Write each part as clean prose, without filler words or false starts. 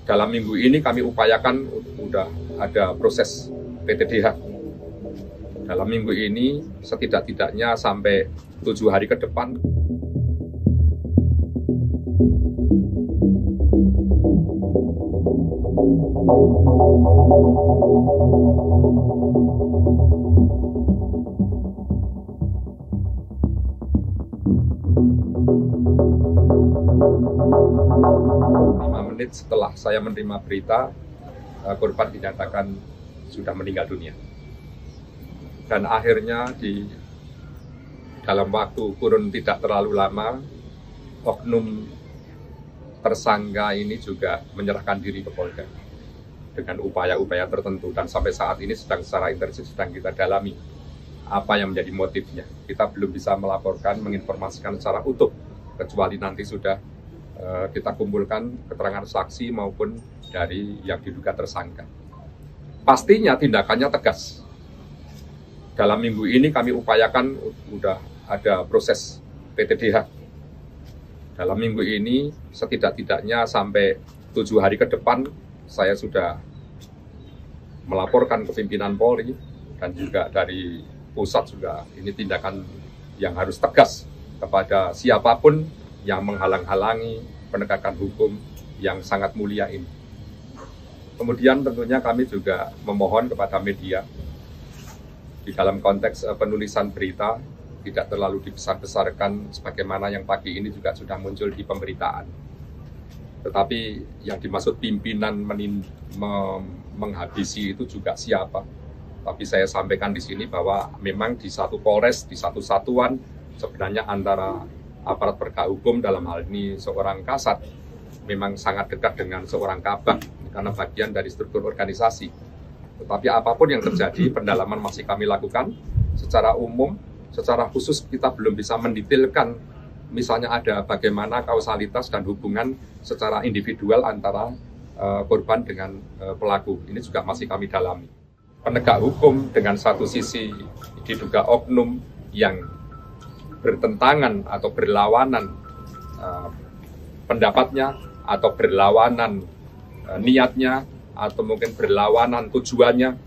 dalam minggu ini kami upayakan sudah ada proses PTDH. Dalam minggu ini setidak-tidaknya sampai 7 hari ke depan. Menit setelah saya menerima berita, korban dinyatakan sudah meninggal dunia. Dan akhirnya di dalam waktu kurun tidak terlalu lama, oknum tersangka ini juga menyerahkan diri ke Polda dengan upaya-upaya tertentu, dan sampai saat ini secara intensif sedang kita dalami apa yang menjadi motifnya. Kita belum bisa melaporkan, menginformasikan secara utuh, kecuali nanti sudah kita kumpulkan keterangan saksi maupun dari yang diduga tersangka. Pastinya tindakannya tegas. Dalam minggu ini kami upayakan sudah ada proses PTDH. Dalam minggu ini setidak-tidaknya sampai 7 hari ke depan saya sudah melaporkan ke pimpinan Polri dan juga dari pusat juga. Ini tindakan yang harus tegas kepada siapapun yang menghalang-halangi penegakan hukum yang sangat mulia ini. Kemudian tentunya kami juga memohon kepada media di dalam konteks penulisan berita tidak terlalu dibesar-besarkan sebagaimana yang pagi ini juga sudah muncul di pemberitaan. Tetapi yang dimaksud pimpinan menghabisi itu juga siapa? Tapi saya sampaikan di sini bahwa memang di satu polres, di satu satuan sebenarnya antara aparat penegak hukum dalam hal ini seorang Kasat memang sangat dekat dengan seorang Kabak karena bagian dari struktur organisasi. Tetapi apapun yang terjadi, pendalaman masih kami lakukan secara umum, secara khusus kita belum bisa mendetailkan misalnya ada bagaimana kausalitas dan hubungan secara individual antara korban dengan pelaku. Ini juga masih kami dalami. Penegak hukum dengan satu sisi diduga oknum yang bertentangan atau berlawanan pendapatnya atau berlawanan niatnya atau mungkin berlawanan tujuannya.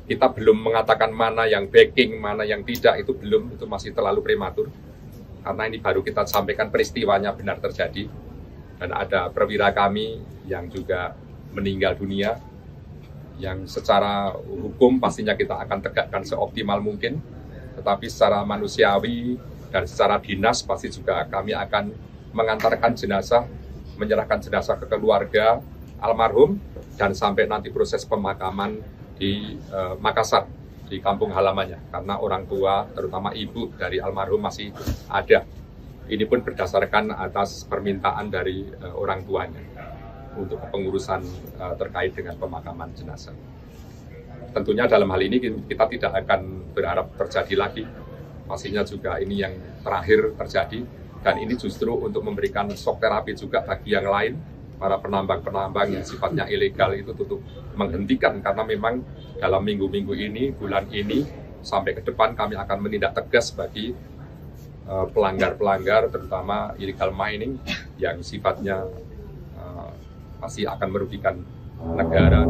Kita belum mengatakan mana yang backing, mana yang tidak, itu belum, itu masih terlalu prematur karena ini baru kita sampaikan peristiwanya benar terjadi dan ada perwira kami yang juga meninggal dunia yang secara hukum pastinya kita akan tegakkan seoptimal mungkin. Tetapi secara manusiawi dan secara dinas pasti juga kami akan mengantarkan jenazah, menyerahkan jenazah ke keluarga almarhum dan sampai nanti proses pemakaman di Makassar, di kampung halamannya. Karena orang tua, terutama ibu dari almarhum masih ada. Ini pun berdasarkan atas permintaan dari orang tuanya untuk pengurusan terkait dengan pemakaman jenazah. Tentunya dalam hal ini kita tidak akan berharap terjadi lagi. Pastinya juga ini yang terakhir terjadi. Dan ini justru untuk memberikan shock terapi juga bagi yang lain. Para penambang-penambang yang sifatnya ilegal itu untuk menghentikan. Karena memang dalam minggu-minggu ini, bulan ini, sampai ke depan kami akan menindak tegas bagi pelanggar-pelanggar, terutama illegal mining yang sifatnya pasti akan merugikan negara.